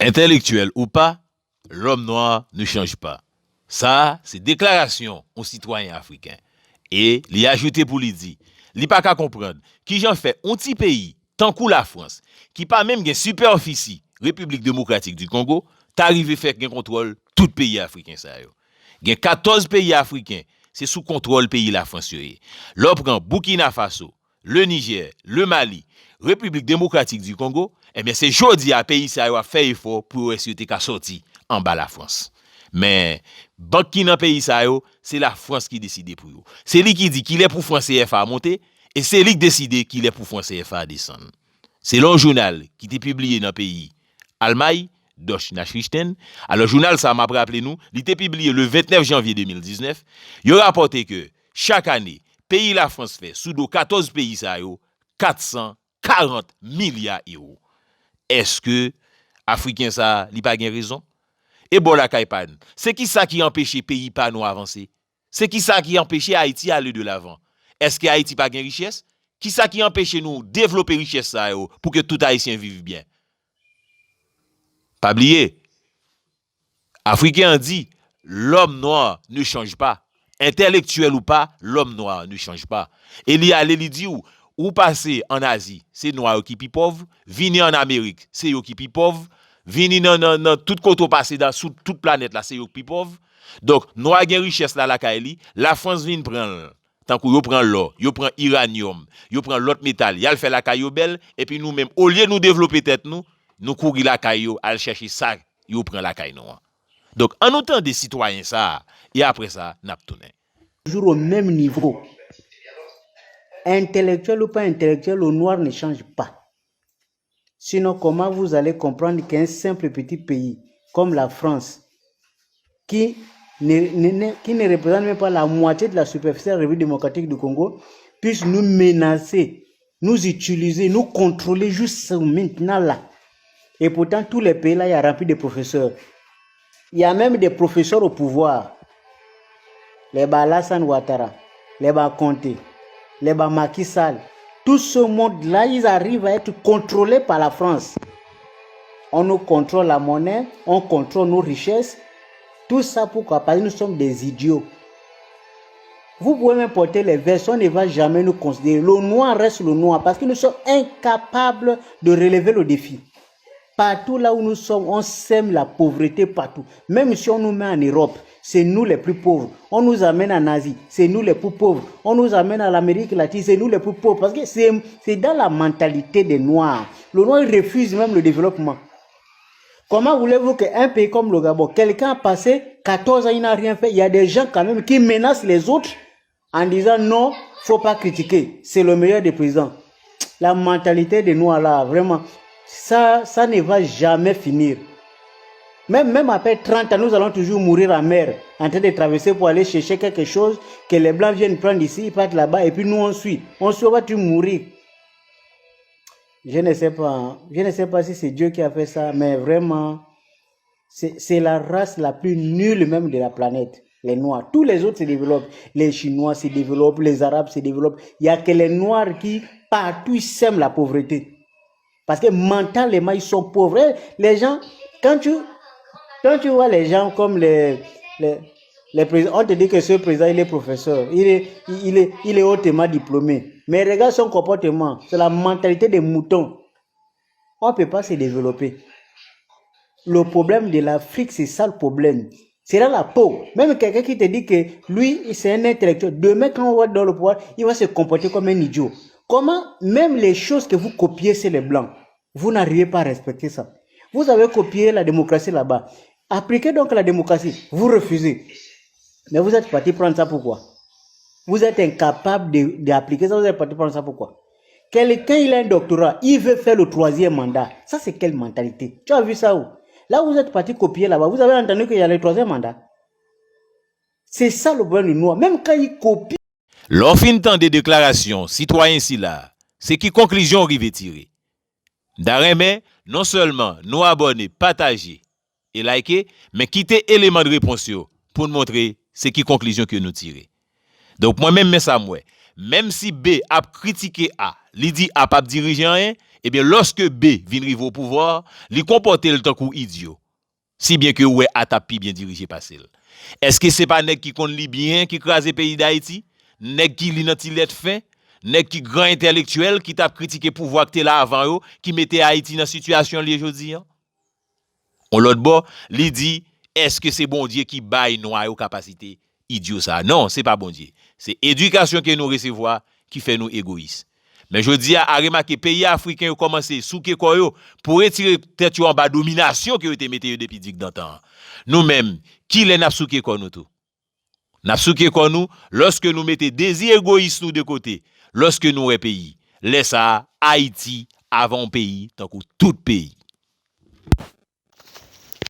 Intellectuel ou pas, l'homme noir ne change pas. Ça, c'est déclaration aux citoyens africains. Et l'y ajouté pour lui dire, l'y pas qu'à comprendre, qui j'en fait un petit pays, tant que la France, qui pas même une superficie, République démocratique du Congo, t'arrive faire un contrôle tout pays africain ça yo. Il y a 14 pays africains, c'est sous contrôle pays la France. L'on prend Burkina Faso, le Niger, le Mali, République démocratique du Congo, eh bien c'est jodi à pays ça a fait effort pour essayer de sortir en bas la France. Mais banque qui dans pays ça c'est la France qui décide pour eux. C'est lui qui dit qu'il est pour France CFA à monter et c'est lui qui décide qu'il est pour France CFA à descendre. C'est le journal qui était publié dans le pays Allemagne, Deutsche Nachrichten. Alors, le journal, ça m'a rappelé nous, il était publié le 29 janvier 2019. Il a rapporté que chaque année, pays la France fait, sous 14 pays, ça 440 milliards d'euros. Est-ce que Africain, ça, il pas gain raison? Et bon, la Kaipan, c'est qui ça qui empêche pays pas nous avancer? C'est qui ça qui empêche Haïti aller de l'avant? Est-ce que Haïti pas gain richesse? Qui ça qui empêche nous développer richesse ça pour que tout Haïtien vive bien? Pas oublier, Africain dit, l'homme noir ne change pas. Intellectuel ou pas, l'homme noir ne change pas. Et il y a les dit ou passer en Asie, c'est noir qui pi pauvre, venir en Amérique, c'est yo qui pi pauvre, venir dans tout côté passer dans sous toute planète là, c'est yo qui pauvre. Donc noir gen richesse là la Kaili, la France vient prendre tant que yo prend l'or, yo prend uranium, yo prend l'autre métal, y a le fait la caillou belle et puis nous même au lieu de nous développer tête nous courir la caillou à chercher ça, yo prend la caillou noire. Donc, en autant des citoyens, ça, et après ça, n'a tourné. Toujours au même niveau. Intellectuel ou pas intellectuel, le noir ne change pas. Sinon, comment vous allez comprendre qu'un simple petit pays comme la France, qui ne représente même pas la moitié de la superficie de la République démocratique du Congo, puisse nous menacer, nous utiliser, nous contrôler juste maintenant là. Et pourtant, tous les pays là, il y a rempli de professeurs. Il y a même des professeurs au pouvoir. Les Alassane Ouattara, les Conté, les Macky Sall. Tout ce monde-là, ils arrivent à être contrôlés par la France. On nous contrôle la monnaie, on contrôle nos richesses. Tout ça pourquoi? Parce que nous sommes des idiots. Vous pouvez même porter les vestes, on ne va jamais nous considérer. Le noir reste le noir parce que nous sommes incapables de relever le défi. Partout là où nous sommes, on sème la pauvreté partout. Même si on nous met en Europe, c'est nous les plus pauvres. On nous amène en Asie, c'est nous les plus pauvres. On nous amène à l'Amérique latine, c'est nous les plus pauvres. Parce que c'est dans la mentalité des Noirs. Le Noir refuse même le développement. Comment voulez-vous qu'un pays comme le Gabon, quelqu'un a passé 14 ans, il n'a rien fait. Il y a des gens quand même qui menacent les autres en disant non, il ne faut pas critiquer. C'est le meilleur des présidents. La mentalité des Noirs là, vraiment... Ça ne va jamais finir. Même après 30 ans, nous allons toujours mourir en mer, en train de traverser pour aller chercher quelque chose que les Blancs viennent prendre ici, ils partent là-bas, et puis nous on suit. On va toujours mourir. Je ne sais pas si c'est Dieu qui a fait ça, mais vraiment, c'est la race la plus nulle même de la planète. Les Noirs. Tous les autres se développent. Les Chinois se développent, les Arabes se développent. Il n'y a que les Noirs qui, partout, ils sèment la pauvreté. Parce que mentalement, ils sont pauvres. Les gens, quand tu vois les gens comme les présidents, on te dit que ce président, il est professeur. Il est hautement diplômé. Mais regarde son comportement. C'est la mentalité des moutons. On ne peut pas se développer. Le problème de l'Afrique, c'est ça le problème. C'est dans la peau. Même quelqu'un qui te dit que lui, c'est un intellectuel. Demain, quand on va dans le pouvoir, il va se comporter comme un idiot. Comment, même les choses que vous copiez, c'est les Blancs. Vous n'arrivez pas à respecter ça. Vous avez copié la démocratie là-bas. Appliquez donc la démocratie. Vous refusez. Mais vous êtes parti prendre ça pourquoi? Vous êtes incapable d'appliquer ça. Vous êtes parti prendre ça pourquoi? Quelqu'un, il a un doctorat. Il veut faire le 3e mandat. Ça, c'est quelle mentalité? Tu as vu ça où? Là où vous êtes parti copier là-bas, vous avez entendu qu'il y a le 3e mandat. C'est ça le problème du noir. Même quand il copie. L'offre temps des déclarations, citoyens si là, c'est qui conclusion arrive tirer. D'arrêt, non seulement nous abonner, partager et liker, mais quitter éléments de réponse pour nous montrer c'est qui conclusion que nous tirer. Donc moi-même, ça moi, même si B a critiqué A, il dit A pas diriger rien, Eh bien, lorsque B vient arriver au pouvoir, il comporte le temps comme idiot. Si bien que ouais, Atapi bien dirigé par celle. Est-ce que c'est pas nèg qui compte li bien qui crase le pays d'Haïti? Nèg qui li nan ti let fin? Nèg qui grand intellectuel qui t'a critiqué pouvoir que là avant yo, qui mettait Haïti dans situation li jodi an? On l'autre bord, li dit est-ce que c'est bon Dieu qui baille nous aux capacité idiot ça? Non, c'est pas bon Dieu. C'est éducation que nous recevoir qui fait nous égoïstes. Mais je dis à remarquer pays africains ont commencé souke koyo pour retirer tête en bas domination que été mettez depuis dik d'antan. Nous-mêmes, qui les n'a souke ko nous tout? N'a souke ko nous lorsque nous mettez désir égoïste nous de côté, lorsque nous est pays. Laisse ça Haïti avant pays tant que tout pays.